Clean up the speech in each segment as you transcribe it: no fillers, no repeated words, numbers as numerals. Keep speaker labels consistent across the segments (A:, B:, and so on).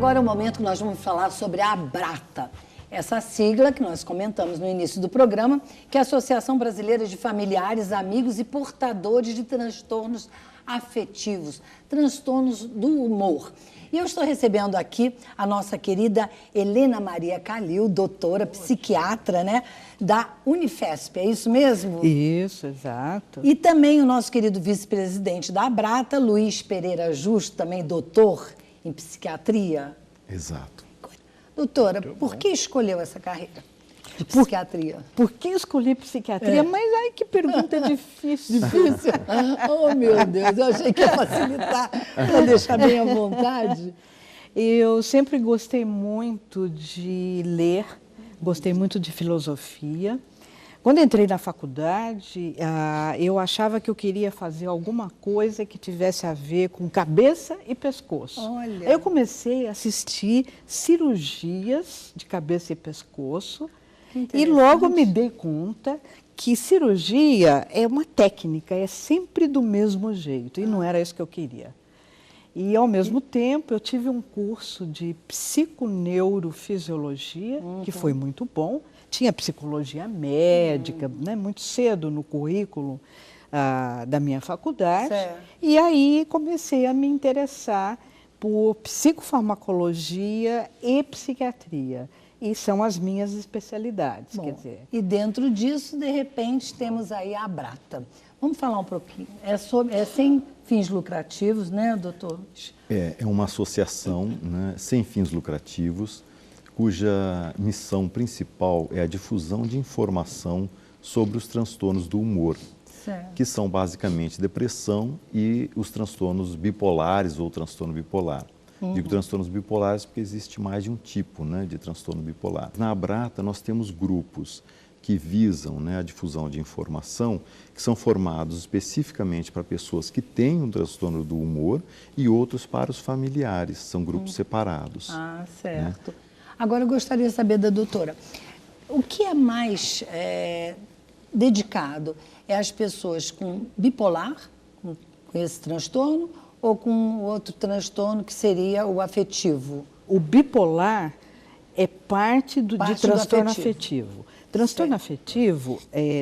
A: agora é o momento que nós vamos falar sobre a ABRATA. Essa sigla que nós comentamos no início do programa, que é a Associação Brasileira de Familiares, Amigos e Portadores de Transtornos Afetivos, transtornos do humor. E eu estou recebendo aqui a nossa querida Helena Maria Calil, doutora, psiquiatra, né, da Unifesp, é isso mesmo?
B: Isso, exato.
A: E também o nosso querido vice-presidente da ABRATA, Luiz Pereira Justo, também doutor em psiquiatria.
C: Exato.
A: Doutora, por que escolheu essa carreira de psiquiatria?
B: Por que escolhi psiquiatria? Mas, ai, que pergunta difícil.
A: Difícil? Oh, meu Deus, eu achei que ia facilitar, para deixar bem à vontade.
B: Eu sempre gostei muito de ler, gostei muito de filosofia. Quando entrei na faculdade, eu achava que eu queria fazer alguma coisa que tivesse a ver com cabeça e pescoço.
A: Olha.
B: Aí eu comecei a assistir cirurgias de cabeça e pescoço e logo me dei conta que cirurgia é uma técnica, é sempre do mesmo jeito, e não era isso que eu queria. E, ao mesmo tempo, eu tive um curso de psiconeurofisiologia, que foi muito bom. Tinha psicologia médica, né, muito cedo no currículo da minha faculdade.
A: Certo.
B: E aí comecei a me interessar por psicofarmacologia e psiquiatria. E são as minhas especialidades.
A: Bom,
B: quer dizer.
A: e dentro disso, de repente, temos aí a ABRATA. Vamos falar um pouquinho. É sem fins lucrativos, né, doutor?
C: É uma associação, né, sem fins lucrativos, cuja missão principal é a difusão de informação sobre os transtornos do humor,
A: Certo.
C: que são basicamente depressão e os transtornos bipolares ou transtorno bipolar. Digo transtornos bipolares porque existe mais de um tipo, né, de transtorno bipolar. Na ABRATA nós temos grupos que visam, né, a difusão de informação, que são formados especificamente para pessoas que têm um transtorno do humor e outros para os familiares, são grupos separados.
A: Ah, certo. Né? Agora eu gostaria de saber da doutora, o que é mais dedicado? É às pessoas com bipolar, com esse transtorno, ou com outro transtorno que seria o afetivo?
B: O bipolar é parte de transtorno afetivo. Transtorno afetivo,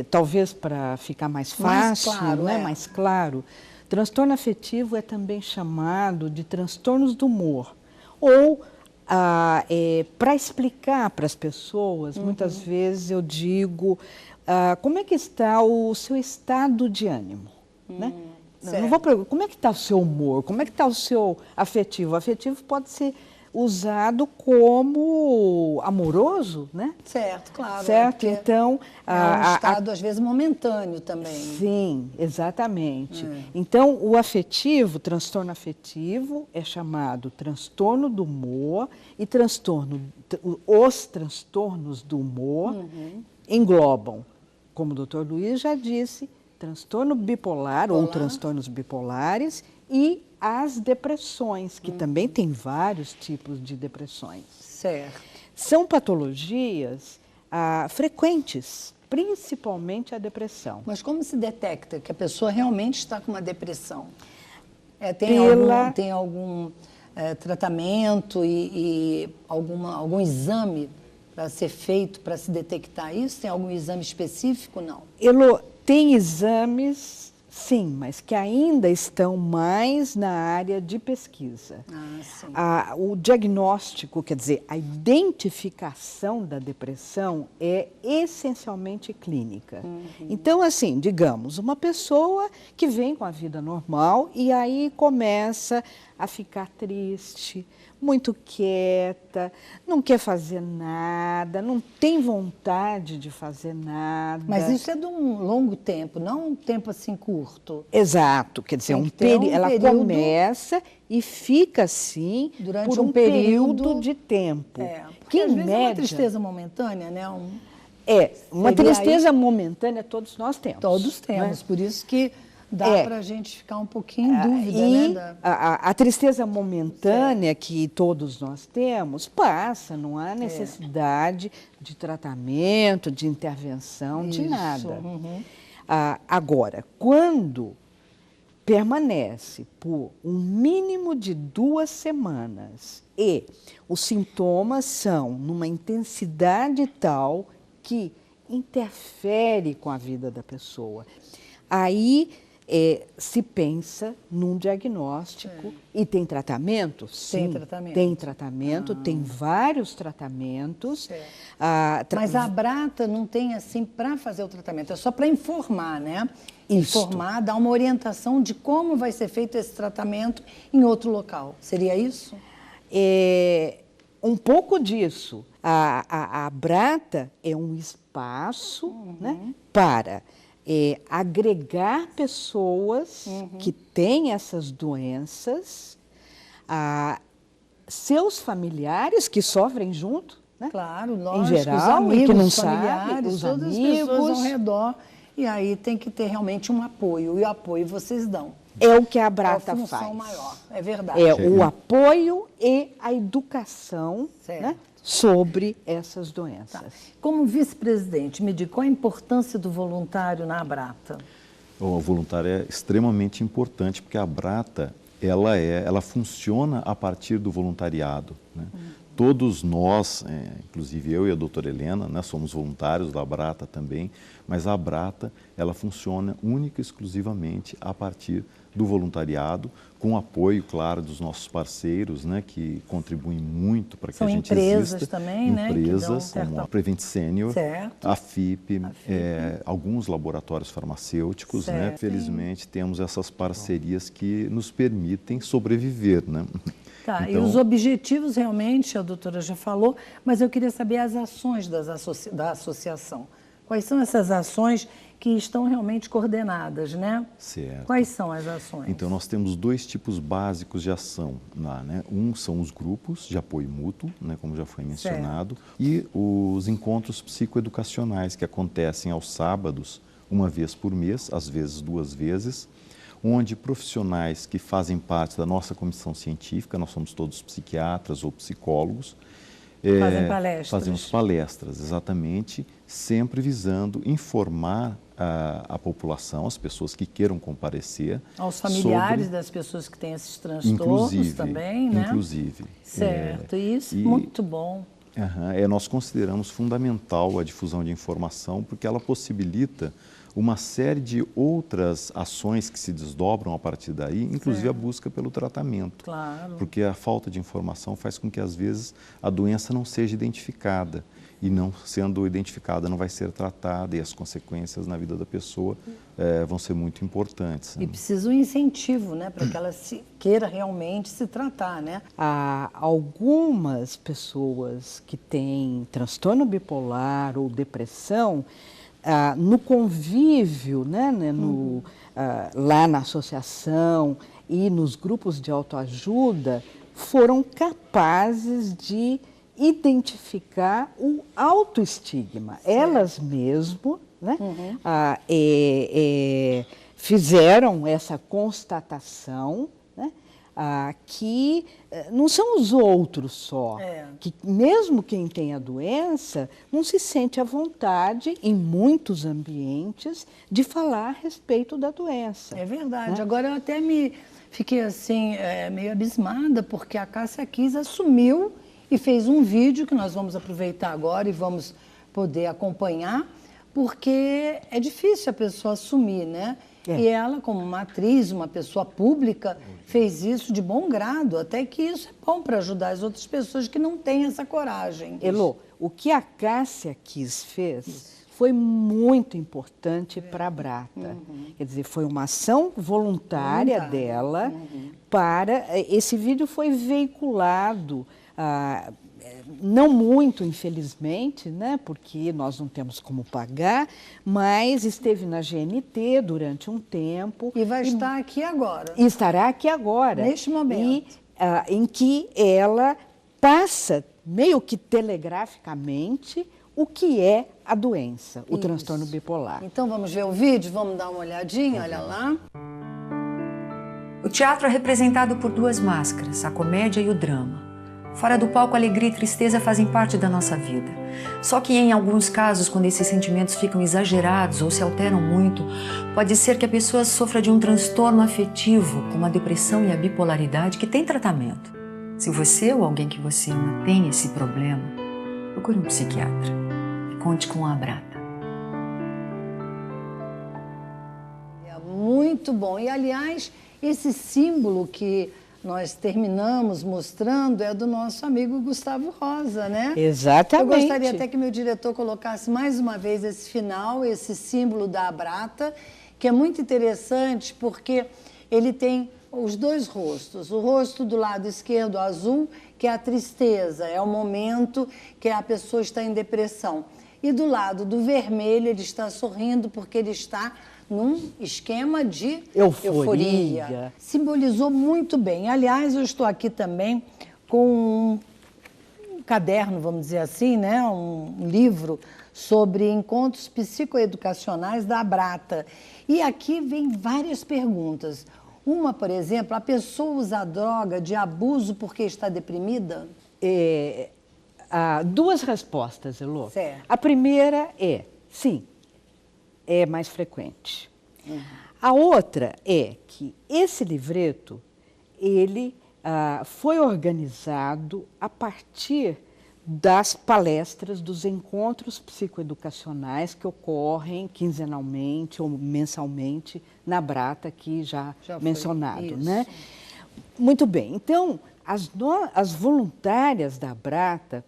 B: talvez para ficar mais fácil,
A: claro,
B: né, mais claro, transtorno afetivo é também chamado de transtornos do humor. Ou, para explicar para as pessoas, muitas vezes eu digo, como é que está o seu estado de ânimo, né? Não vou perguntar, como é que está o seu humor? Como é que está o seu afetivo? O afetivo pode ser usado como amoroso, né?
A: Certo, claro.
B: Certo, então...
A: É um estado, às vezes, momentâneo também.
B: Sim, exatamente. Então, o afetivo, transtorno afetivo, é chamado transtorno do humor e os transtornos do humor englobam, como o doutor Luiz já disse, transtorno bipolar ou transtornos bipolares e as depressões, que também tem vários tipos de depressões.
A: Certo.
B: São patologias frequentes, principalmente a depressão.
A: Mas como se detecta que a pessoa realmente está com uma depressão? Tem algum tratamento e algum exame para ser feito para se detectar isso? Tem algum exame específico? Não.
B: Tem exames, sim, mas que ainda estão mais na área de pesquisa.
A: Sim.
B: O diagnóstico, quer dizer, a identificação da depressão é essencialmente clínica. Então, assim, digamos, uma pessoa que vem com a vida normal e aí começa a ficar triste, muito quieta, não quer fazer nada, não tem vontade de fazer nada.
A: Mas isso é de um longo tempo, não um tempo assim curto.
B: Exato, quer dizer, ela começa e fica assim
A: durante
B: por um período de tempo.
A: Porque às vezes é uma tristeza momentânea, né?
B: Uma tristeza momentânea todos nós temos.
A: Todos temos,
B: né?
A: Por isso que dá para a gente ficar um pouquinho em dúvida, né?
B: A tristeza momentânea que todos nós temos passa, não há necessidade de tratamento, de intervenção, de nada. Agora, quando permanece por um mínimo de 2 semanas e os sintomas são numa intensidade tal que interfere com a vida da pessoa, aí se pensa num diagnóstico. E tem tratamento? Sim,
A: tem tratamento.
B: Tem tratamento, tem vários tratamentos.
A: Mas a Abrata não tem assim para fazer o tratamento, é só para informar, né? Informar, dar uma orientação de como vai ser feito esse tratamento em outro local. Seria isso?
B: Um pouco disso. A Abrata é um espaço, né, para agregar pessoas que têm essas doenças, seus familiares que sofrem junto, né?
A: Claro, lógico,
B: em geral,
A: os amigos,
B: que não
A: os familiares,
B: os
A: todas
B: amigos,
A: as pessoas ao redor. E aí tem que ter realmente um apoio, e o apoio vocês dão.
B: É o que a Abrata
A: faz. É a função maior, é verdade.
B: É o apoio e a educação, né, sobre essas doenças.
A: Tá. Como vice-presidente, me diga qual a importância do voluntário na Abrata?
C: O voluntário é extremamente importante, porque a Abrata, ela funciona a partir do voluntariado, né? Todos nós, inclusive eu e a doutora Helena, né, somos voluntários da Abrata também, mas a Abrata, ela funciona única e exclusivamente a partir do voluntariado, com o apoio, claro, dos nossos parceiros, né, que contribuem muito para que a gente exista.
A: Também,
C: empresas,
A: né,
C: como a Prevent Senior,
A: certo.
C: a FIP, alguns laboratórios farmacêuticos, né? Felizmente temos essas parcerias que nos permitem sobreviver, né?
A: Tá,
C: então,
A: e os objetivos realmente, a doutora já falou, mas eu queria saber as ações da associação. Quais são essas ações que estão realmente coordenadas, né?
C: Certo.
A: Quais são as ações?
C: Então, nós temos 2 tipos básicos de ação lá, né? Um são os grupos de apoio mútuo, né, como já foi mencionado, e os encontros psicoeducacionais que acontecem aos sábados, uma vez por mês, às vezes 2 vezes, onde profissionais que fazem parte da nossa comissão científica, nós somos todos psiquiatras ou psicólogos,
A: fazem palestras.
C: Fazemos palestras, exatamente, sempre visando informar a população, as pessoas que queiram comparecer.
A: Aos familiares das pessoas que têm esses transtornos também, né?
C: Inclusive.
A: Certo, isso, muito bom.
C: Nós consideramos fundamental a difusão de informação, porque ela possibilita uma série de outras ações que se desdobram a partir daí, inclusive a busca pelo tratamento.
A: Claro.
C: Porque a falta de informação faz com que, às vezes, a doença não seja identificada. E não sendo identificada, não vai ser tratada, e as consequências na vida da pessoa vão ser muito importantes.
A: E precisa um incentivo, né, para que ela queira realmente se tratar, né?
B: Há algumas pessoas que têm transtorno bipolar ou depressão, no convívio, né, lá na associação e nos grupos de autoajuda, foram capazes de identificar o autoestigma. Elas mesmas, né, fizeram essa constatação, né, que não são os outros só, que mesmo quem tem a doença não se sente à vontade, em muitos ambientes, de falar a respeito da doença.
A: É verdade.
B: Né?
A: Agora eu até fiquei assim, meio abismada, porque a Cássia Kiss assumiu e fez um vídeo que nós vamos aproveitar agora e vamos poder acompanhar, porque é difícil a pessoa assumir, né? E ela, como uma atriz, uma pessoa pública, fez isso de bom grado, até que isso é bom para ajudar as outras pessoas que não têm essa coragem.
B: Elô, o que a Cássia Kiss fez foi muito importante para a Abrata. Quer dizer, foi uma ação voluntária dela para... Esse vídeo foi veiculado, não muito, infelizmente, né, porque nós não temos como pagar, mas esteve na GNT durante um tempo.
A: E vai estar aqui agora.
B: E estará aqui agora.
A: Neste momento.
B: E, em que ela passa, meio que telegraficamente, o que é a doença, o transtorno bipolar.
A: Então vamos ver o vídeo? Vamos dar uma olhadinha? Olha lá.
D: O teatro é representado por 2 máscaras, a comédia e o drama. Fora do palco, alegria e tristeza fazem parte da nossa vida. Só que em alguns casos, quando esses sentimentos ficam exagerados ou se alteram muito, pode ser que a pessoa sofra de um transtorno afetivo, como a depressão e a bipolaridade, que tem tratamento. Se você ou alguém que você ama tem esse problema, procure um psiquiatra. Conte com a Abrata.
A: Muito bom. E, aliás, esse símbolo que nós terminamos mostrando é do nosso amigo Gustavo Rosa, né?
B: Exatamente.
A: Eu gostaria até que meu diretor colocasse mais uma vez esse final, esse símbolo da Abrata, que é muito interessante porque ele tem os dois rostos. O rosto do lado esquerdo, azul, que é a tristeza, é o momento que a pessoa está em depressão. E do lado do vermelho, ele está sorrindo porque ele está num esquema de euforia. Simbolizou muito bem. Aliás, eu estou aqui também com um caderno, vamos dizer assim, né? Um livro sobre encontros psicoeducacionais da Abrata. E aqui vem várias perguntas. Uma, por exemplo, a pessoa usa droga de abuso porque está deprimida?
B: Há duas respostas, Elô.
A: Certo.
B: A primeira é, sim, é mais frequente. A outra é que esse livreto, ele foi organizado a partir das palestras, dos encontros psicoeducacionais que ocorrem quinzenalmente ou mensalmente na Abrata, aqui já mencionado, né? Muito bem, então as voluntárias da Abrata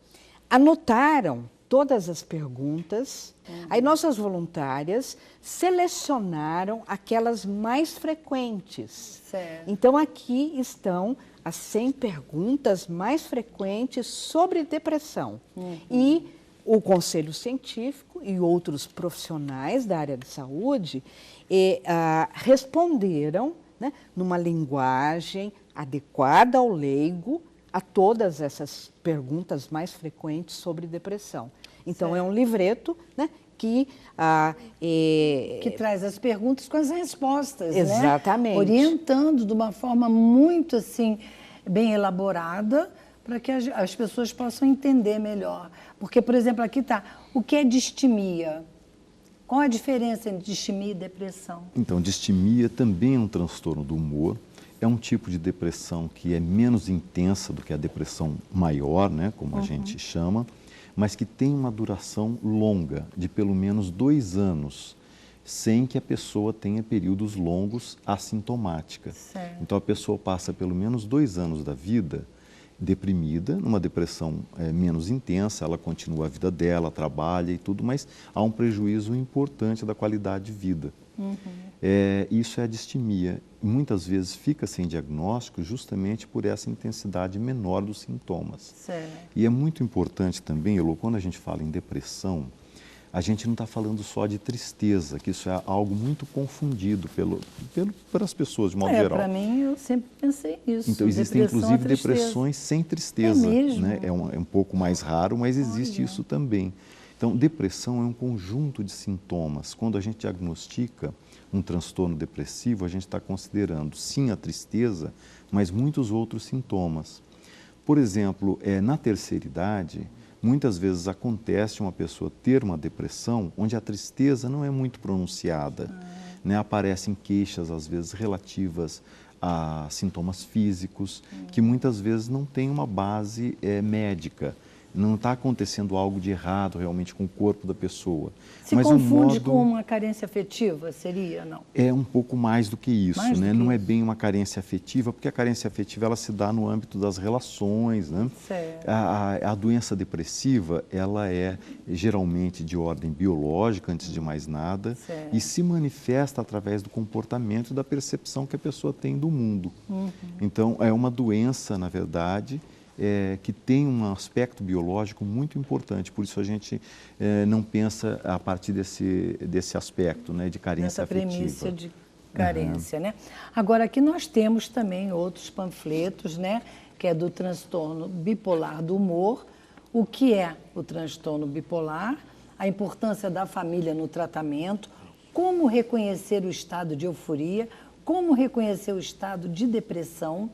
B: anotaram todas as perguntas. Aí nossas voluntárias selecionaram aquelas mais frequentes.
A: Certo.
B: Então aqui estão as 100 perguntas mais frequentes sobre depressão. E o Conselho Científico e outros profissionais da área de saúde responderam, né, numa linguagem adequada ao leigo a todas essas perguntas mais frequentes sobre depressão. Então, é um livreto, né, que
A: traz as perguntas com as respostas,
B: exatamente,
A: né? Orientando de uma forma muito assim, bem elaborada, para que as pessoas possam entender melhor. Porque, por exemplo, aqui está, o que é distimia? Qual a diferença entre distimia e depressão?
C: Então, distimia também é um transtorno do humor. É um tipo de depressão que é menos intensa do que a depressão maior, né, como a gente chama, mas que tem uma duração longa, de pelo menos 2 anos, sem que a pessoa tenha períodos longos assintomática.
A: Certo.
C: Então, a pessoa passa pelo menos 2 anos da vida deprimida, numa depressão menos intensa, ela continua a vida dela, trabalha e tudo, mas há um prejuízo importante da qualidade de vida. Isso é a distimia. Muitas vezes fica sem diagnóstico justamente por essa intensidade menor dos sintomas.
A: Certo.
C: E é muito importante também, Elô, quando a gente fala em depressão, a gente não está falando só de tristeza, que isso é algo muito confundido pelas pessoas de modo geral.
A: Para mim, eu sempre pensei nisso.
C: Então, existem inclusive depressões sem tristeza.
A: É mesmo?
C: Né? É um pouco mais raro, mas existe isso também. Então, depressão é um conjunto de sintomas. Quando a gente diagnostica um transtorno depressivo, a gente está considerando, sim, a tristeza, mas muitos outros sintomas. Por exemplo, na terceira idade, muitas vezes acontece uma pessoa ter uma depressão onde a tristeza não é muito pronunciada. Né? Aparecem queixas, às vezes, relativas a sintomas físicos, que muitas vezes não têm uma base médica. Não está acontecendo algo de errado realmente com o corpo da pessoa.
A: Se
C: mas
A: confunde com uma carência afetiva, seria, não?
C: É um pouco mais do que isso,
A: Mais
C: né?
A: do que
C: Não é
A: isso.
C: bem uma carência afetiva, porque a carência afetiva ela se dá no âmbito das relações, né?
A: Certo.
C: A doença depressiva, ela é geralmente de ordem biológica, antes de mais nada,
A: Certo.
C: e se manifesta através do comportamento e da percepção que a pessoa tem do mundo. Então, é uma doença, na verdade, que tem um aspecto biológico muito importante, por isso a gente não pensa a partir desse aspecto, né, de carência afetiva.
A: Nessa premissa de carência, né? Agora, aqui nós temos também outros panfletos, né, que é do transtorno bipolar do humor, o que é o transtorno bipolar, a importância da família no tratamento, como reconhecer o estado de euforia, como reconhecer o estado de depressão,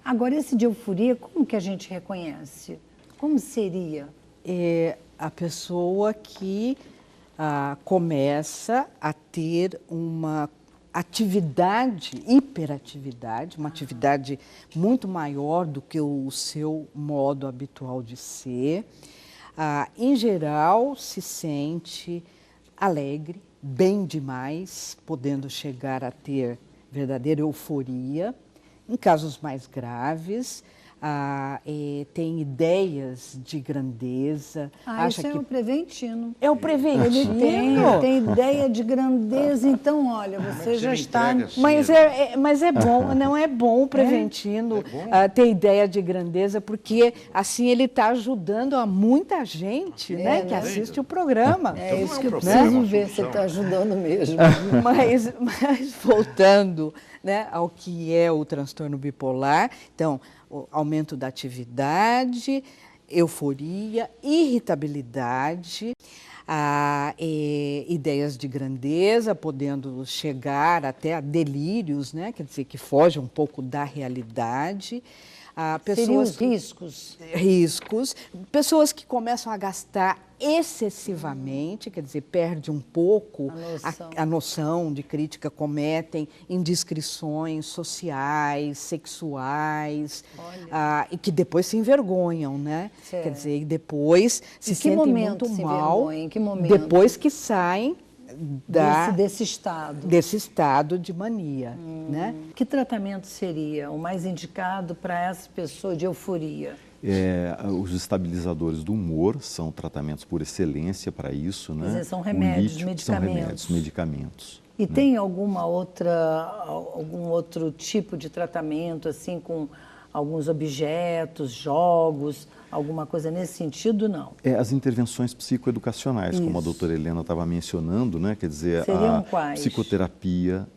A: Agora, esse de euforia, como que a gente reconhece? Como seria?
B: É a pessoa que começa a ter uma atividade, hiperatividade, uma atividade muito maior do que o seu modo habitual de ser. Em geral, se sente alegre, bem demais, podendo chegar a ter verdadeira euforia. Em casos mais graves, tem ideias de grandeza.
A: Isso é o Preventino.
B: É o Preventino.
A: Ele tem ideia de grandeza, então, olha, você já está...
B: Mas é bom, não é bom o Preventino ter ideia de grandeza, porque assim ele está ajudando a muita gente que assiste o programa.
A: É isso que eu preciso ver se está ajudando mesmo.
B: Mas voltando ao que é o transtorno bipolar, então, o aumento da atividade, euforia, irritabilidade, ideias de grandeza, podendo chegar até a delírios, quer dizer, que fogem um pouco da realidade.
A: Seriam os riscos?
B: Riscos. Pessoas que começam a gastar excessivamente, quer dizer, perde um pouco a noção de crítica, cometem indiscrições sociais, sexuais, e que depois se envergonham, Quer dizer, e depois se sentem muito mal,
A: em que momento?
B: Depois que saem
A: desse estado.
B: Desse estado de mania.
A: Que tratamento seria o mais indicado para essa pessoa de euforia?
C: Os estabilizadores do humor são tratamentos por excelência para isso.
A: Quer dizer, são remédios, medicamentos.
C: São remédios, medicamentos.
A: E tem algum outro tipo de tratamento, assim, com alguns objetos, jogos, alguma coisa nesse sentido, não?
C: As intervenções psicoeducacionais, como a doutora Helena estava mencionando, quer dizer,
A: seriam quais?
C: Psicoterapia,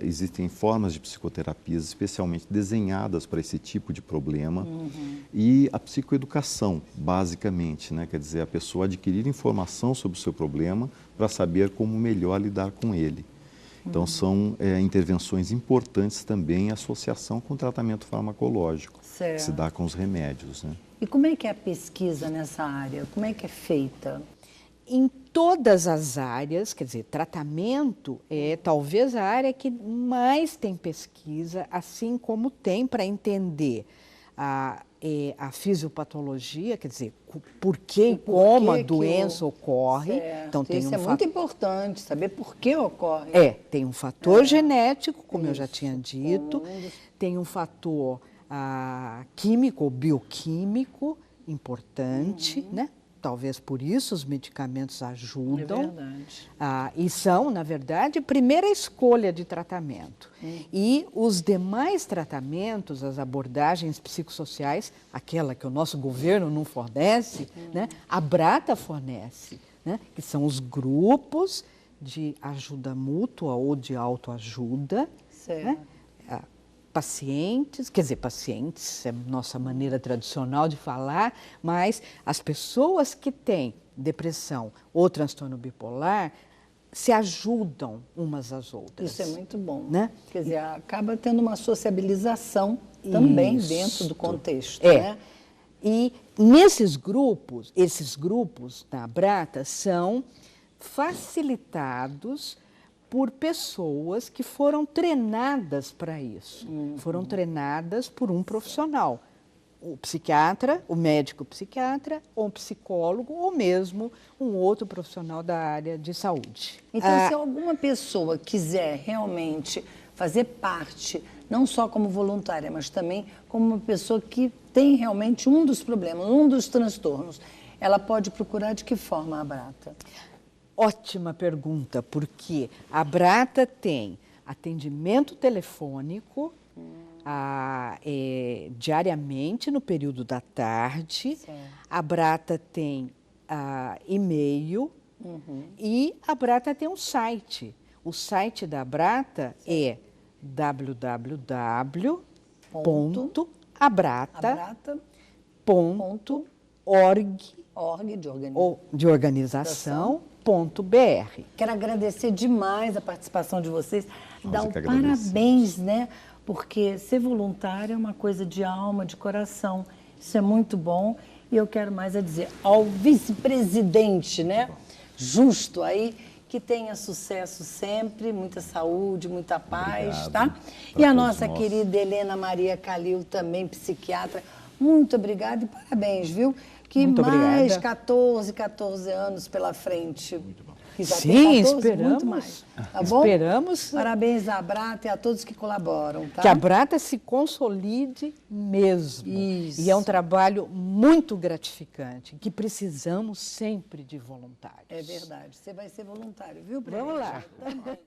C: existem formas de psicoterapias especialmente desenhadas para esse tipo de problema, e a psicoeducação, basicamente, quer dizer, a pessoa adquirir informação sobre o seu problema para saber como melhor lidar com ele. Então, são intervenções importantes também em associação com o tratamento farmacológico, que se dá com os remédios.
A: E como é que é a pesquisa nessa área? Como é que é feita?
B: Em todas as áreas, quer dizer, tratamento é talvez a área que mais tem pesquisa, assim como tem para entender a fisiopatologia, quer dizer, por que e como a doença ocorre.
A: Então, tem isso é muito importante, saber por que ocorre.
B: Tem um fator genético, como eu já tinha dito, tem um fator químico ou bioquímico importante, Talvez por isso os medicamentos ajudam.
A: É verdade.
B: E são, na verdade, a primeira escolha de tratamento. E os demais tratamentos, as abordagens psicossociais, aquela que o nosso governo não fornece, a Brata fornece, que são os grupos de ajuda mútua ou de autoajuda. Pacientes, quer dizer, pacientes é nossa maneira tradicional de falar, mas as pessoas que têm depressão ou transtorno bipolar se ajudam umas às outras.
A: Isso é muito bom. Quer dizer, acaba tendo uma sociabilização também dentro do contexto.
B: E nesses grupos, esses grupos da Brata são facilitados por pessoas que foram treinadas para isso. Foram treinadas por um profissional, o psiquiatra, o médico psiquiatra, ou um psicólogo, ou mesmo um outro profissional da área de saúde.
A: Então, se alguma pessoa quiser realmente fazer parte, não só como voluntária, mas também como uma pessoa que tem realmente um dos problemas, um dos transtornos, ela pode procurar de que forma a Brata?
B: Ótima pergunta, porque a Brata tem atendimento telefônico diariamente no período da tarde, a Brata tem e-mail e a Brata tem um site. O site da Brata é www.abrata.org de organização.br.
A: Quero agradecer demais a participação de vocês, dar parabéns, porque ser voluntário é uma coisa de alma, de coração. Isso é muito bom. E eu quero mais a dizer ao vice-presidente, né? Justo aí, que tenha sucesso sempre, muita saúde, muita paz,
C: Obrigado.
A: tá? E a
C: Todos
A: nossa
C: nós.
A: querida Helena Maria Calil, também psiquiatra, muito obrigada e parabéns, viu? Que
B: Muito
A: mais
B: obrigada.
A: 14 anos pela frente. Muito bom.
B: Sim, esperamos.
A: Muito mais, tá bom?
B: Esperamos
A: Parabéns à Abrata e a todos que colaboram, tá?
B: que a Abrata se consolide mesmo.
A: Isso.
B: E é um trabalho muito gratificante, que precisamos sempre de voluntários.
A: É verdade. Você vai ser voluntário, viu?
B: Vamos lá.
A: Também.